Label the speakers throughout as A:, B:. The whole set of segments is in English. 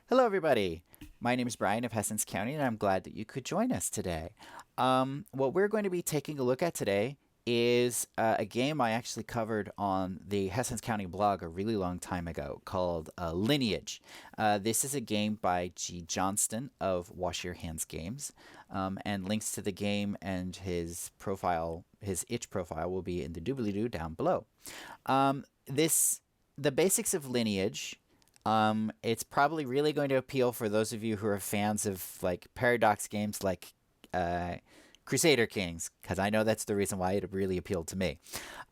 A: Hello, everybody. My name is Brian of Hessens County, and I'm glad that you could join us today. What we're going to be taking a look at today is a game I actually covered on the Hessens County blog a really long time ago called Lineage. This is a game by G. Johnston of Wash Your Hands Games, and links to the game and his profile, his itch profile, will be in the doobly-doo down below. The basics of Lineage. It's probably really going to appeal for those of you who are fans of like paradox games like Crusader Kings, because I know that's the reason why it really appealed to me.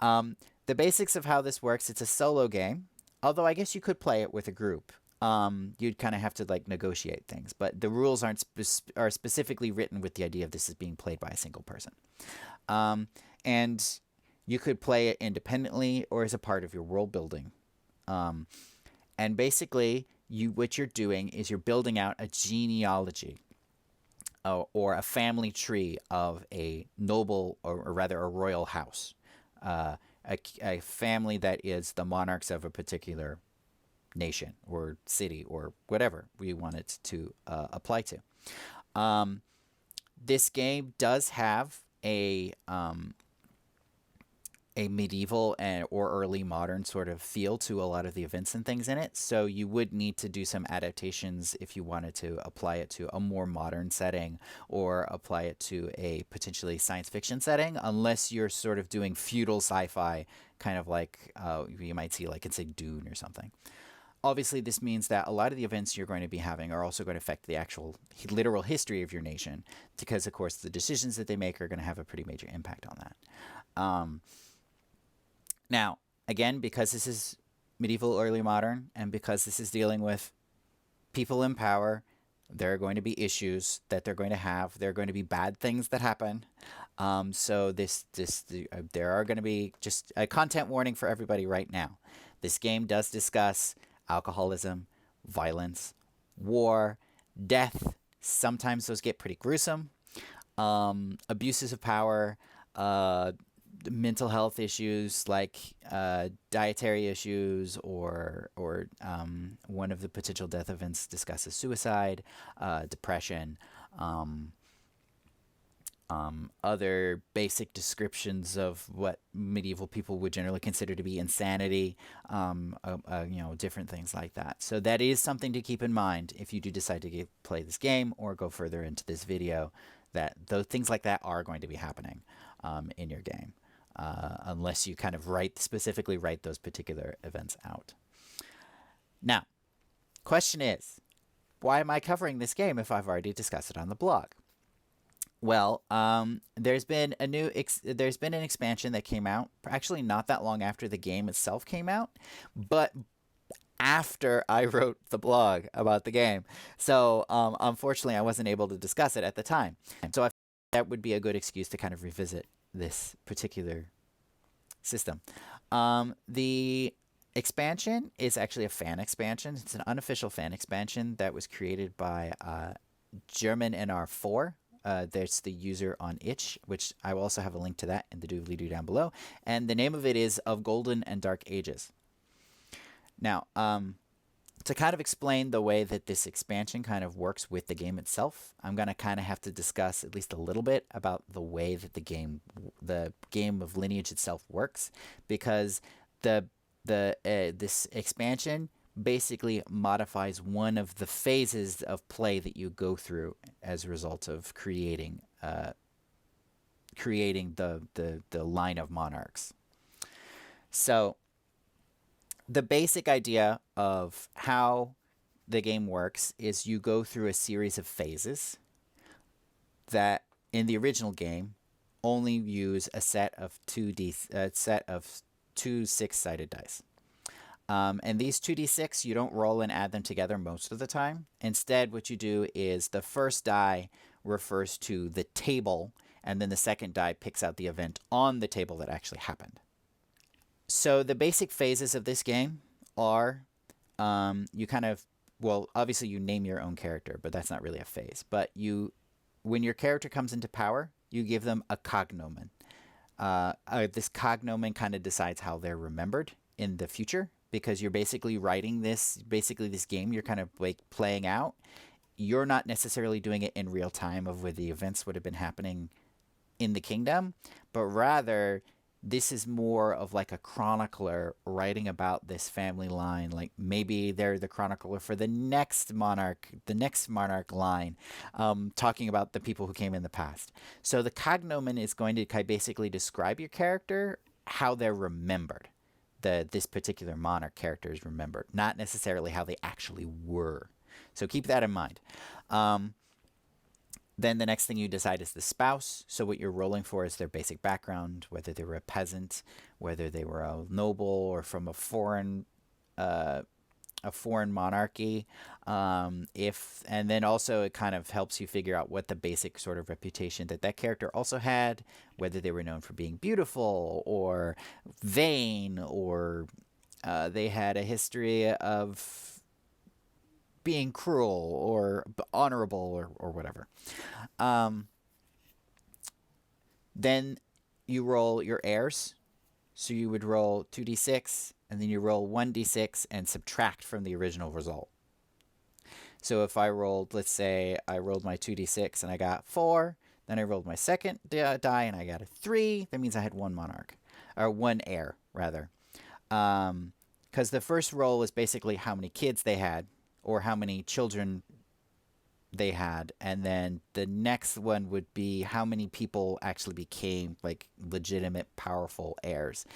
A: The basics of how this works, it's a solo game, although I guess you could play it with a group. You'd kind of have to like negotiate things, but the rules are specifically written with the idea of this is being played by a single person. And you could play it independently or as a part of your world building. And basically, what you're doing is you're building out a genealogy or a family tree of a noble, or rather a royal house, a family that is the monarchs of a particular nation or city or whatever we want it to apply to. This game does have a medieval or early modern sort of feel to a lot of the events and things in it. So you would need to do some adaptations if you wanted to apply it to a more modern setting or apply it to a potentially science fiction setting, unless you're sort of doing feudal sci-fi, kind of like you might see like it's a Dune or something. Obviously, this means that a lot of the events you're going to be having are also going to affect the actual literal history of your nation, because, of course, the decisions that they make are going to have a pretty major impact on that. Now, again, because this is medieval early modern and because this is dealing with people in power, there are going to be issues that they're going to have. There are going to be bad things that happen. So there are going to be just a content warning for everybody right now. This game does discuss alcoholism, violence, war, death. Sometimes those get pretty gruesome. Abuses of power, mental health issues like dietary issues, or one of the potential death events discusses suicide, depression, other basic descriptions of what medieval people would generally consider to be insanity, different things like that. So that is something to keep in mind if you do decide to play this game or go further into this video, that those things like that are going to be happening in your game. Unless you kind of specifically write those particular events out. Now, question is, why am I covering this game if I've already discussed it on the blog? Well, there's been an expansion that came out actually not that long after the game itself came out, but after I wrote the blog about the game. So unfortunately, I wasn't able to discuss it at the time. So I thought that would be a good excuse to kind of revisit this particular system. The expansion is actually a fan expansion. It's an unofficial fan expansion that was created by German NR4. There's the user on itch, which I will also have a link to that in the doobly-doo down below. And the name of it is Of Golden and Dark Ages. Now, to kind of explain the way that this expansion kind of works with the game itself, I'm going to kind of have to discuss at least a little bit about the way that the game of Lineage itself works, because this expansion basically modifies one of the phases of play that you go through as a result of creating the line of monarchs. So the basic idea of how the game works is you go through a series of phases that in the original game only use a set of two 6-sided dice. And these 2d6, you don't roll and add them together most of the time. Instead, what you do is the first die refers to the table, and then the second die picks out the event on the table that actually happened. So the basic phases of this game are obviously you name your own character, but that's not really a phase. But when your character comes into power, you give them a cognomen. This cognomen kind of decides how they're remembered in the future, because you're basically writing this game you're kind of like playing out. You're not necessarily doing it in real time of where the events would have been happening in the kingdom, but rather this is more of like a chronicler writing about this family line. Like maybe they're the chronicler for the next monarch line, talking about the people who came in the past. So the cognomen is going to basically describe your character, how they're remembered. This particular monarch character is remembered, not necessarily how they actually were. So keep that in mind. Then the next thing you decide is the spouse. So what you're rolling for is their basic background, whether they were a peasant, whether they were a noble or from a foreign monarchy. And then also it kind of helps you figure out what the basic sort of reputation that character also had, whether they were known for being beautiful or vain, or they had a history of being cruel or honorable or whatever. Then you roll your heirs. So you would roll 2d6, and then you roll 1d6 and subtract from the original result. So if I rolled, let's say I rolled my 2d6 and I got 4, then I rolled my second die and I got a 3, that means I had one monarch, or one heir, rather. Because the first roll is basically how many kids they had, or how many children they had, and then the next one would be how many people actually became like legitimate powerful heirs.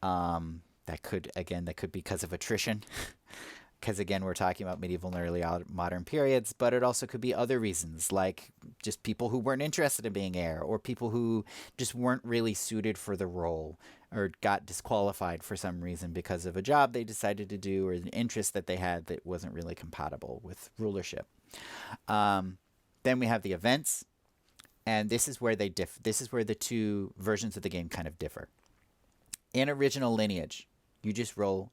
A: That could be because of attrition, because again we're talking about medieval and early modern periods, but it also could be other reasons, like just people who weren't interested in being heir, or people who just weren't really suited for the role, or got disqualified for some reason because of a job they decided to do, or an interest that they had that wasn't really compatible with rulership. Then we have the events, and this is where this is where the two versions of the game kind of differ. In original Lineage, you just roll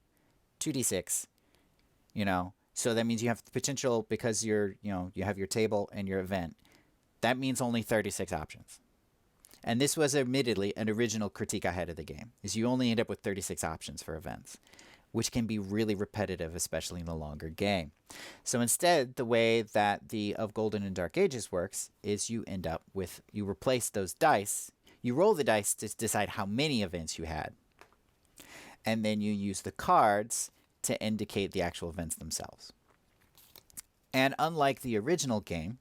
A: 2d6, so that means you have the potential, because you have your table and your event. That means only 36 options. And this was admittedly an original critique I had of the game, is you only end up with 36 options for events, which can be really repetitive, especially in a longer game. So instead, the way that the Of Golden and Dark Ages works is you replace those dice, you roll the dice to decide how many events you had, and then you use the cards to indicate the actual events themselves. And unlike the original game,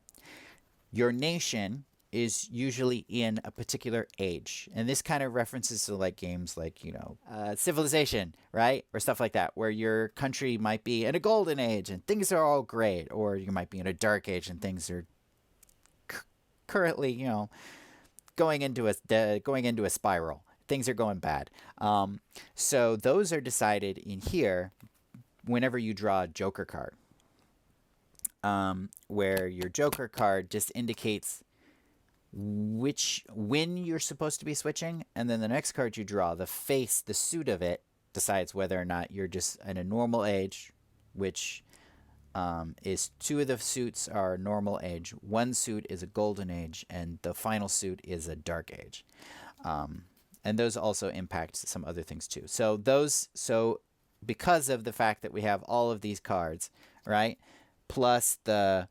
A: your nation is usually in a particular age. And this kind of references to like games like, Civilization, right? Or stuff like that, where your country might be in a golden age and things are all great, or you might be in a dark age and things are currently, going into a spiral. Things are going bad. So those are decided in here whenever you draw a Joker card, where your Joker card just indicates when you're supposed to be switching, and then the next card you draw, the suit of it, decides whether or not you're just in a normal age, which is 2 of the suits are normal age, 1 suit is a golden age, and the final suit is a dark age. And those also impact some other things too. So because of the fact that we have all of these cards, right, plus the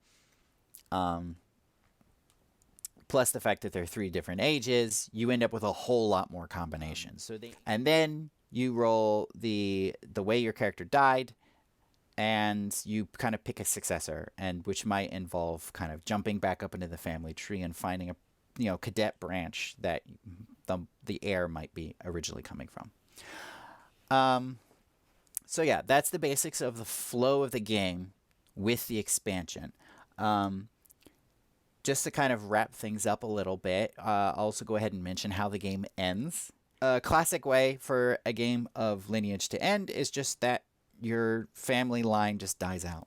A: fact that there are 3 different ages, you end up with a whole lot more combinations. And then you roll the way your character died, and you kind of pick a successor, and which might involve kind of jumping back up into the family tree and finding a cadet branch that the heir might be originally coming from. So yeah, that's the basics of the flow of the game with the expansion. Just to kind of wrap things up a little bit, I'll also go ahead and mention how the game ends. A classic way for a game of Lineage to end is just that your family line just dies out.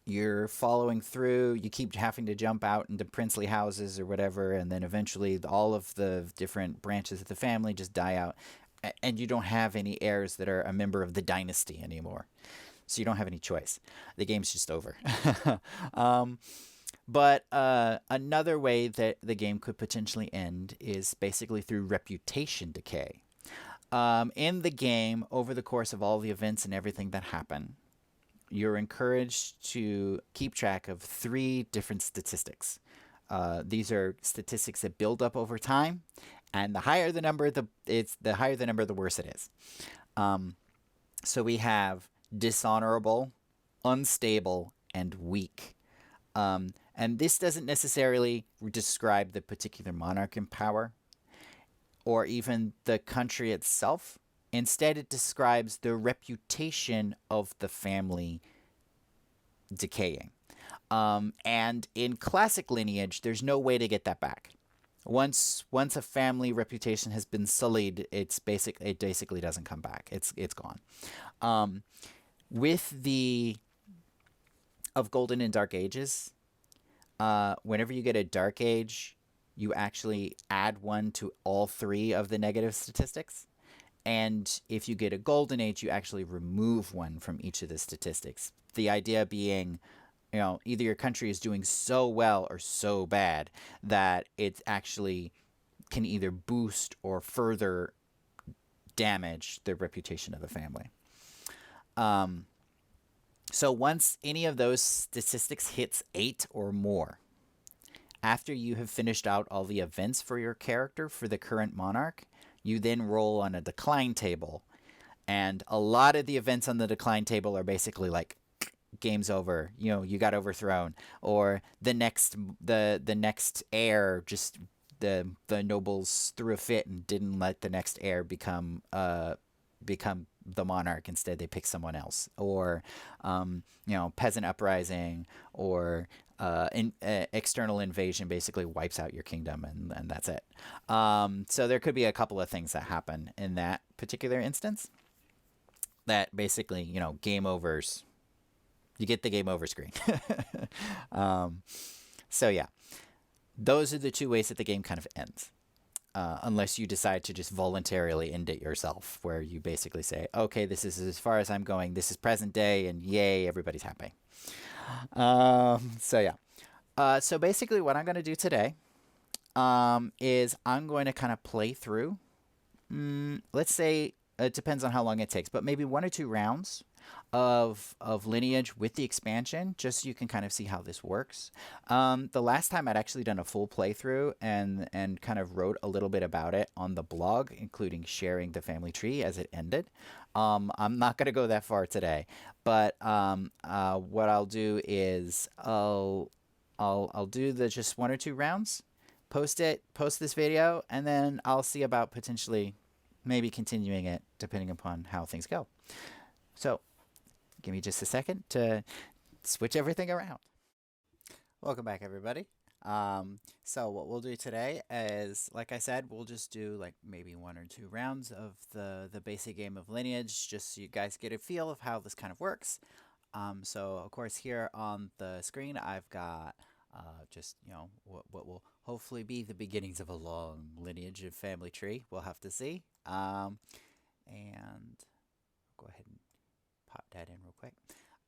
A: You're following through, you keep having to jump out into princely houses or whatever, and then eventually all of the different branches of the family just die out, and you don't have any heirs that are a member of the dynasty anymore. So you don't have any choice. The game's just over. But another way that the game could potentially end is basically through reputation decay. In the game, over the course of all the events and everything that happen, you're encouraged to keep track of 3 different statistics. These are statistics that build up over time, and the higher the number, the higher the number, the worse it is. So we have dishonorable, unstable, and weak. And this doesn't necessarily describe the particular monarch in power or even the country itself. Instead, it describes the reputation of the family decaying. And in classic lineage, there's no way to get that back. Once a family reputation has been sullied, it basically doesn't come back. It's gone. With the of Golden and Dark Ages, whenever you get a Dark Age, you actually add 1 to all 3 of the negative statistics. And if you get a Golden Age, you actually remove 1 from each of the statistics. The idea being, either your country is doing so well or so bad that it actually can either boost or further damage the reputation of the family. So once any of those statistics hits 8 or more, after you have finished out all the events for your character for the current monarch, you then roll on a decline table. And a lot of the events on the decline table are basically like, game's over, you got overthrown, or the next heir, just the nobles threw a fit and didn't let the next heir become the monarch. Instead, they pick someone else, or peasant uprising, or external invasion basically wipes out your kingdom, and that's it. So there could be a couple of things that happen in that particular instance that basically, game overs. You get the game over screen. So yeah, those are the 2 ways that the game kind of ends. Unless you decide to just voluntarily end it yourself, where you basically say, okay, this is as far as I'm going. This is present day, and yay, everybody's happy. So yeah. So basically what I'm going to do today is I'm going to kind of play through, let's say, it depends on how long it takes, but maybe 1 or 2 rounds of Lineage with the expansion, just so you can kind of see how this works. The last time I'd actually done a full playthrough and kind of wrote a little bit about it on the blog, including sharing the family tree as it ended. I'm not going to go that far today, but what I'll do is I'll do the just 1 or 2 rounds, post this video, and then I'll see about potentially maybe continuing it depending upon how things go. So give me just a second to switch everything around. Welcome back, everybody. So what we'll do today is, like I said, we'll just do like maybe 1 or 2 rounds of the basic game of Lineage, just so you guys get a feel of how this kind of works. So of course here on the screen I've got just what will hopefully be the beginnings of a long lineage of family tree. We'll have to see. And go ahead and pop that in real quick.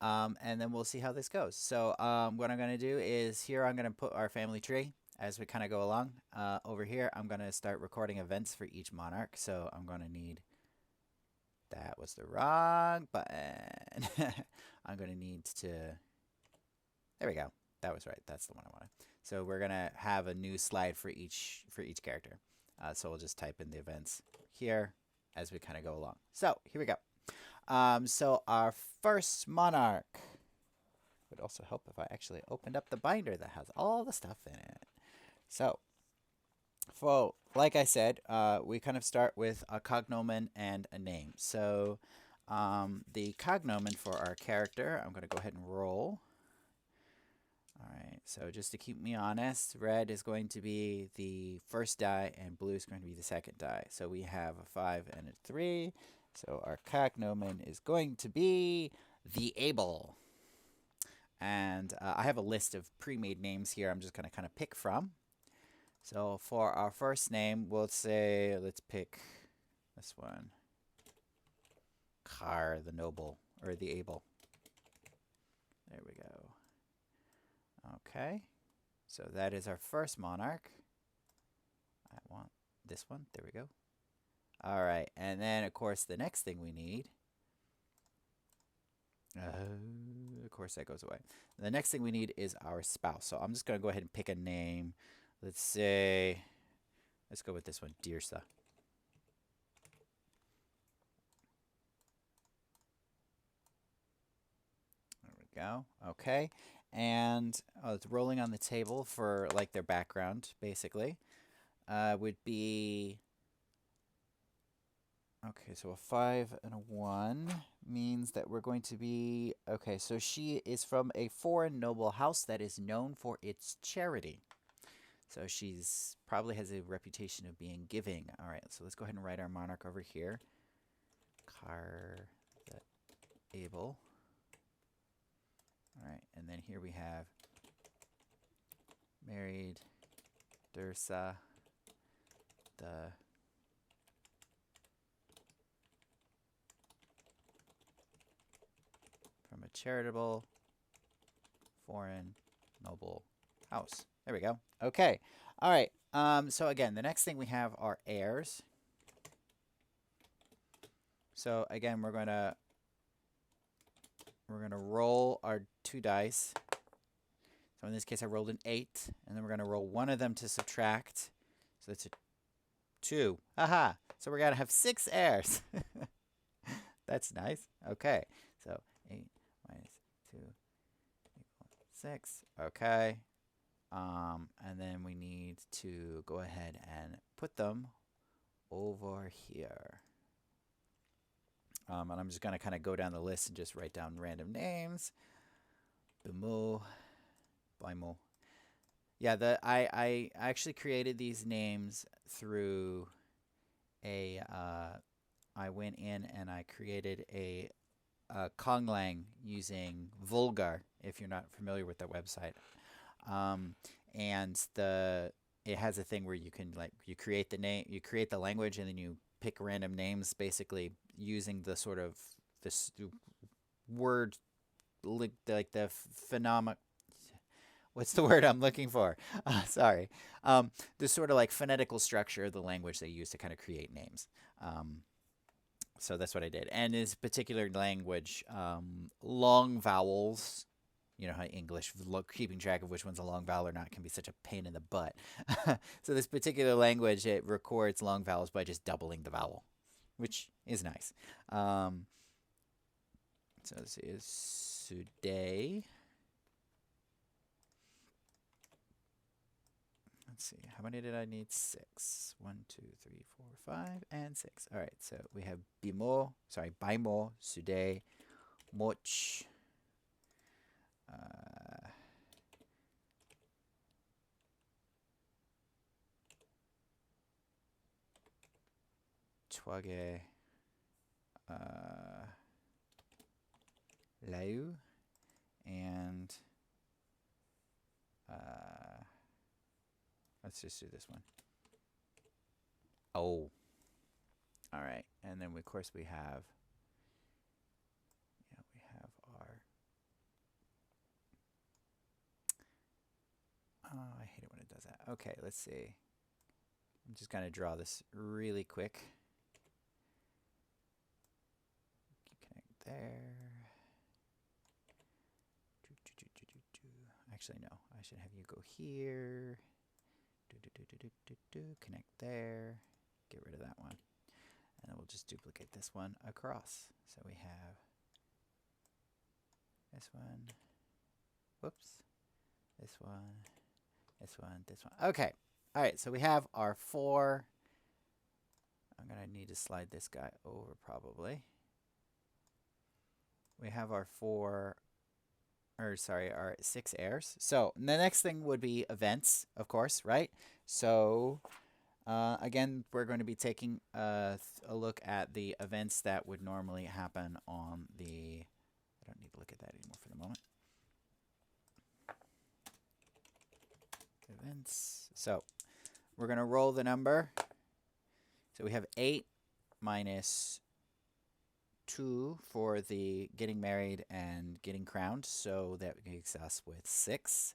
A: And then we'll see how this goes. So what I'm going to do is here I'm going to put our family tree as we kind of go along. Over here I'm going to start recording events for each monarch. So I'm going to need, that was the wrong button. I'm going to need to, there we go. That was right. That's the one I wanted. So we're going to have a new slide for each character. So we'll just type in the events here as we kind of go along. So here we go. So our first monarch, would also help if I actually opened up the binder that has all the stuff in it. So, like I said, we kind of start with a cognomen and a name. So the cognomen for our character, I'm going to go ahead and roll. All right, so just to keep me honest, red is going to be the first die and blue is going to be the second die. So we have a 5 and a 3. So our cognomen is going to be the Able. And I have a list of pre-made names here I'm just going to kind of pick from. So for our first name, we'll say, let's pick this one. Khaar the Noble, or the Able. There we go. Okay, so that is our first monarch. I want this one. There we go. All right, and then of course the next thing we need. Of course that goes away. The next thing we need is our spouse. So I'm just gonna go ahead and pick a name. Let's go with this one, Dirsa. There we go. Okay, and it's rolling on the table for like their background, basically. Would be okay, so a 5 and a 1 means that we're going to be... Okay, so she is from a foreign noble house that is known for its charity. So she's probably has a reputation of being giving. All right, so let's go ahead and write our monarch over here. Khaar the Able. All right, and then here we have married Dursa the... from a charitable foreign noble house. There we go. Okay. All right. So again, the next thing we have are heirs. So again, we're gonna roll our 2 dice. So in this case, I rolled an 8, and then we're gonna roll one of them to subtract. So that's a 2. Aha! So we're gonna have 6 heirs. That's nice. Okay. So 8 minus 2 equals 6. Okay. And then we need to go ahead and put them over here. And I'm just going to kind of go down the list and just write down random names. Biimo. Yeah, I actually created these names through a... I went in and I created a Konglang using Vulgar, if you're not familiar with that website. And it has a thing where you can you create the name, you create the language, and then you pick random names, basically using the sort of this word, like the phenomenon. What's the word I'm looking for? Sorry. The sort of like phonetical structure of the language they use to kind of create names. So that's what I did. And this particular language, long vowels, you know how English, keeping track of which one's a long vowel or not can be such a pain in the butt. So this particular language, it records long vowels by just doubling the vowel, which is nice. So this is Suday. Let's see, how many did I need? 6. 1, 2, 3, 4, 5, and 6. All right, so we have Biimo, Suday, Moch, Twage, Lau, and let's just do this one. Oh. All right. And then, of course, we have our... Oh, I hate it when it does that. Okay, let's see. I'm just going to draw this really quick. Connect there. Actually, no. I should have you go here. Connect there. Get rid of that one. And then we'll just duplicate this one across. So we have this one. Whoops. This one. This one. This one. Okay. All right. So we have our 4. I'm going to need to slide this guy over probably. We have our 6 heirs. So the next thing would be events, of course, right? So again, we're going to be taking a look at the events that would normally happen on the... I don't need to look at that anymore for the moment. Events. So we're going to roll the number. So we have 8 minus 2 for the getting married and getting crowned. So that gives us with 6.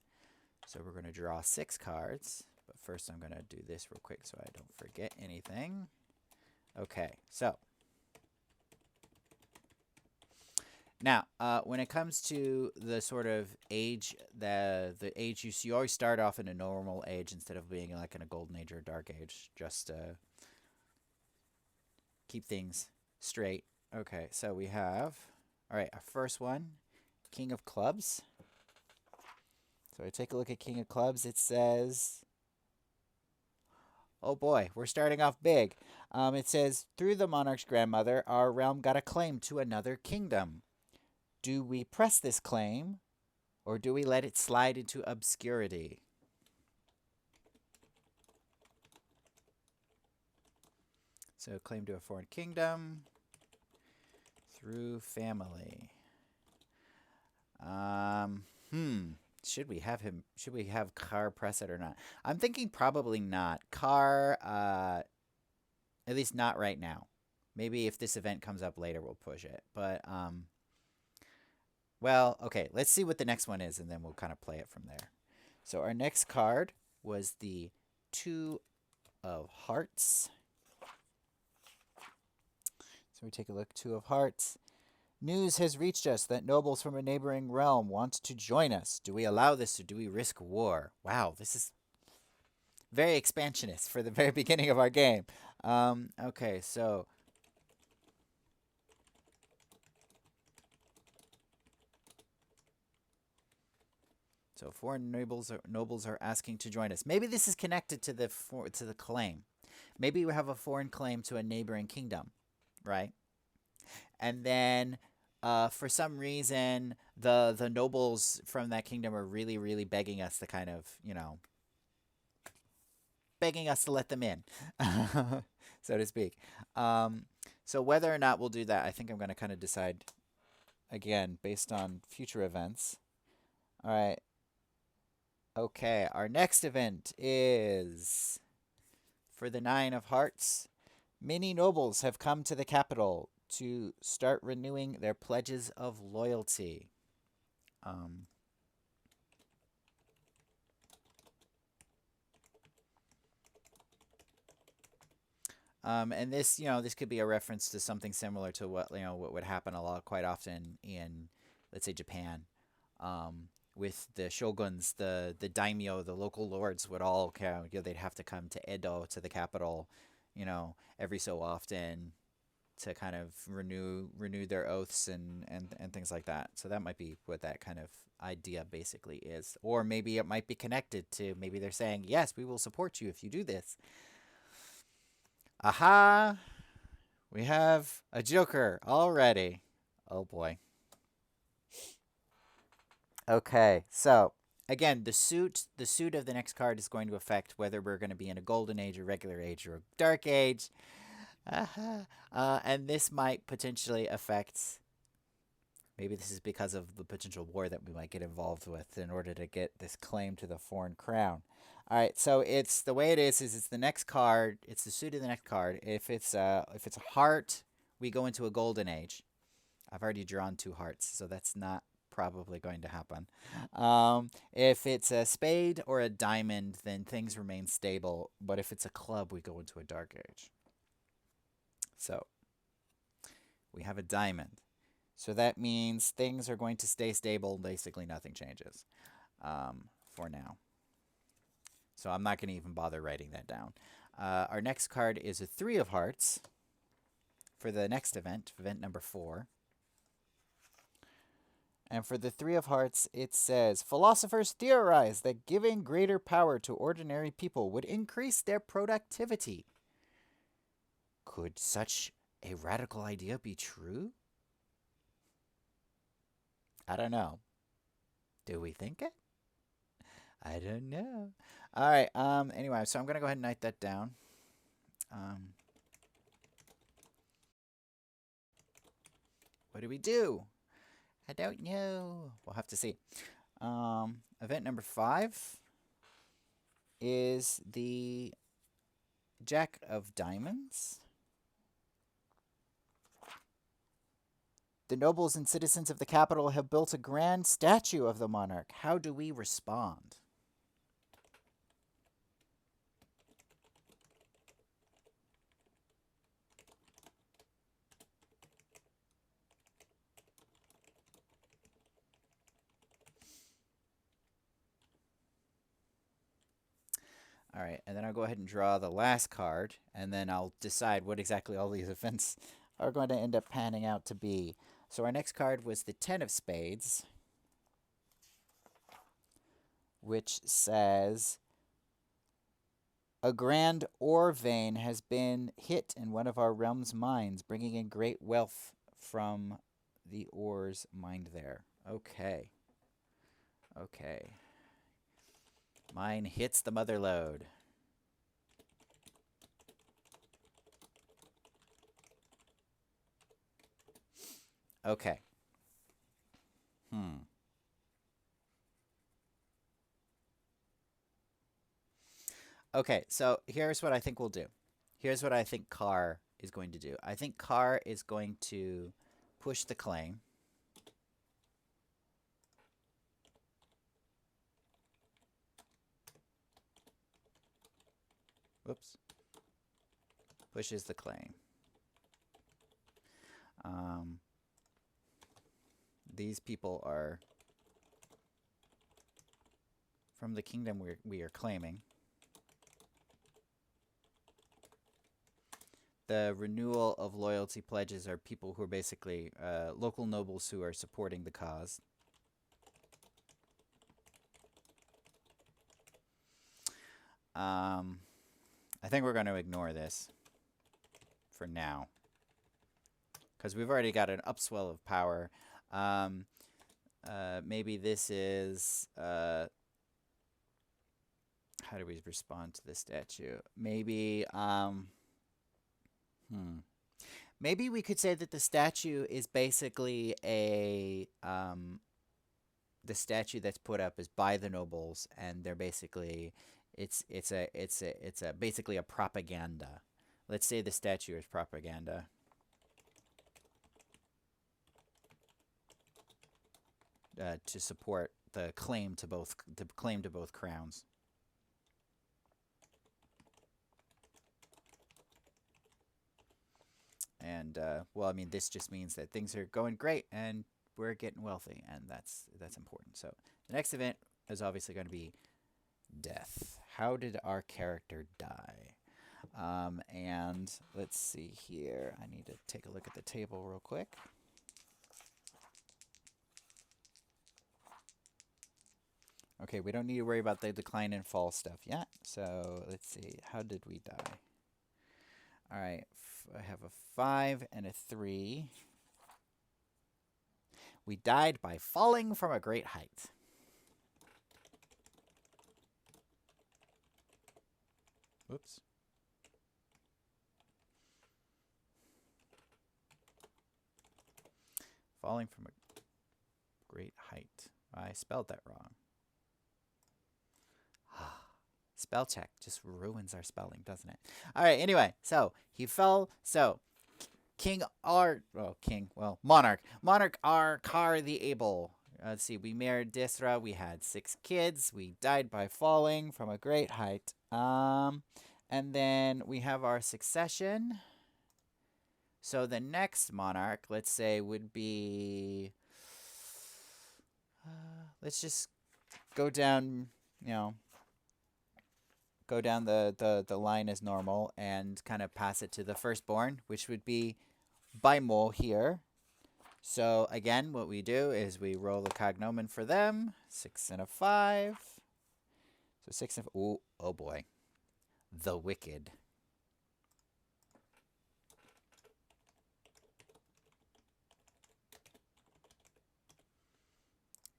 A: So we're going to draw 6 cards. But first I'm going to do this real quick so I don't forget anything. Okay, so now when it comes to the sort of age, the age you always start off in a normal age instead of being like in a golden age or a dark age, just to keep things straight. Okay, so we have, all right, our first one, King of Clubs. So I take a look at King of Clubs. It says, oh boy, we're starting off big. It says, through the monarch's grandmother, our realm got a claim to another kingdom. Do we press this claim, or do we let it slide into obscurity? So claim to a foreign kingdom through family. Should we have him? Should we have Khaar press it or not? I'm thinking probably not. Khaar, at least not right now. Maybe if this event comes up later, we'll push it. But, well, okay. Let's see what the next one is, and then we'll kind of play it from there. So our next card was the Two of Hearts. So we take a look. Two of Hearts. News has reached us that nobles from a neighboring realm want to join us. Do we allow this or do we risk war? Wow, this is very expansionist for the very beginning of our game. Okay, so foreign nobles are asking to join us. Maybe this is connected to the claim. Maybe we have a foreign claim to a neighboring kingdom, right? And then for some reason the nobles from that kingdom are really, really begging us to kind of, begging us to let them in, so to speak. So whether or not we'll do that, I think I'm going to kind of decide again based on future events. All right. Okay, our next event is for the Nine of Hearts. Many nobles have come to the capital to start renewing their pledges of loyalty. And this, this could be a reference to something similar to what would happen quite often in, let's say, Japan, with the shoguns, the daimyo, the local lords would all they'd have to come to Edo, to the capital, every so often to kind of renew their oaths and things like that. So that might be what that kind of idea basically is. Or maybe it might be connected to, maybe they're saying, yes, we will support you if you do this. Aha! We have a Joker already. Oh boy. Okay, so again, the suit of the next card is going to affect whether we're going to be in a golden age, a regular age, or a dark age. And this might potentially affect, maybe this is because of the potential war that we might get involved with in order to get this claim to the foreign crown. All right, so it's the way it is it's the next card. It's the suit of the next card. If it's a heart, we go into a golden age. I've already drawn 2 hearts, so that's not probably going to happen. If it's a spade or a diamond, then things remain stable. But if it's a club, we go into a dark age. So we have a diamond. So that means things are going to stay stable. Basically, nothing changes for now. So I'm not going to even bother writing that down. Our next card is a 3 of Hearts for the next event, event number 4. And for the 3 of Hearts, it says, philosophers theorize that giving greater power to ordinary people would increase their productivity. Could such a radical idea be true? I don't know. Do we think it? I don't know. All right. Anyway, so I'm going to go ahead and write that down. What do we do? I don't know. We'll have to see. Event number 5 is the Jack of Diamonds. The nobles and citizens of the capital have built a grand statue of the monarch. How do we respond? All right, and then I'll go ahead and draw the last card, and then I'll decide what exactly all these events are going to end up panning out to be. So our next card was the Ten of Spades, which says, a grand ore vein has been hit in one of our realm's mines, bringing in great wealth from the ores mined there. Okay. Okay. Mine hits the mother lode. Okay. Okay, so here's what I think we'll do. Here's what I think Khaar is going to do. I think Khaar is going to push the claim. Whoops. Pushes the claim. These people are from the kingdom we are claiming. The renewal of loyalty pledges are people who are basically local nobles who are supporting the cause. I think we're going to ignore this for now, because we've already got an upswell of power. Maybe this is... how do we respond to the statue? Maybe... Maybe we could say that the statue is basically a... the statue that's put up is by the nobles, and they're basically... It's basically a propaganda. Let's say the statue is propaganda. To support the claim to both crowns. And well, I mean, this just means that things are going great and we're getting wealthy, and that's important. So the next event is obviously going to be death. How did our character die? And let's see here. I need to take a look at the table real quick. Okay, we don't need to worry about the decline and fall stuff yet. So let's see. How did we die? All right. I have a 5 and a 3. We died by falling from a great height. Whoops. Falling from a great height. I spelled that wrong. Spell check just ruins our spelling, doesn't it? All right, anyway, so he fell. So Monarch R. Khaar the Able. Let's see, we married Disra. We had 6 kids. We died by falling from a great height. And then we have our succession. So the next monarch, let's say, would be... let's just go down, go down the line as normal and kind of pass it to the firstborn, which would be Biimo here. So again, what we do is we roll the cognomen for them. 6 and a 5. So 6 and... oh boy. The Wicked.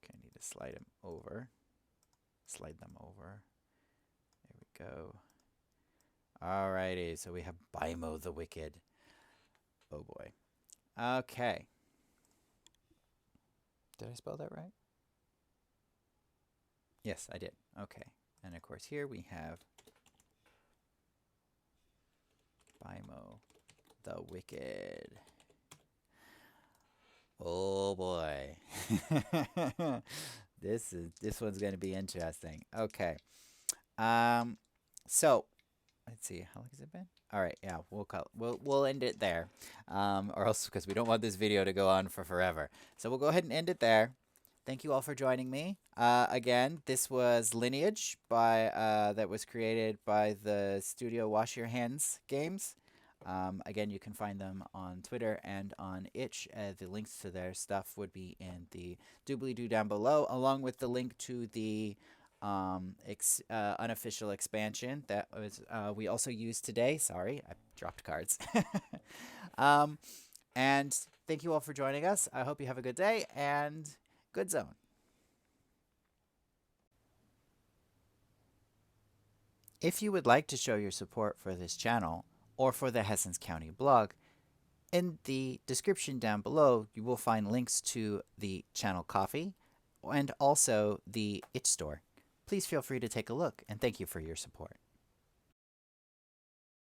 A: Okay, I need to slide him over. Slide them over. There we go. Alrighty, so we have Biimo the Wicked. Oh boy. Okay. Did I spell that right? Yes, I did. Okay. And of course here we have Biimo the Wicked. Oh boy. This one's going to be interesting. Okay. So let's see. How long has it been? All right. Yeah, we'll end it there. Or else, because we don't want this video to go on for forever. So we'll go ahead and end it there. Thank you all for joining me. Again, this was Lineage that was created by the studio Wash Your Hands Games. Again, you can find them on Twitter and on Itch. The links to their stuff would be in the doobly-doo down below, along with the link to the unofficial expansion that we also used today. Sorry, I dropped cards. um, and thank you all for joining us. I hope you have a good day and good zone. If you would like to show your support for this channel or for the Hessens County blog, in the description down below, you will find links to the channel coffee and also the Itch store. Please feel free to take a look, and thank you for your support.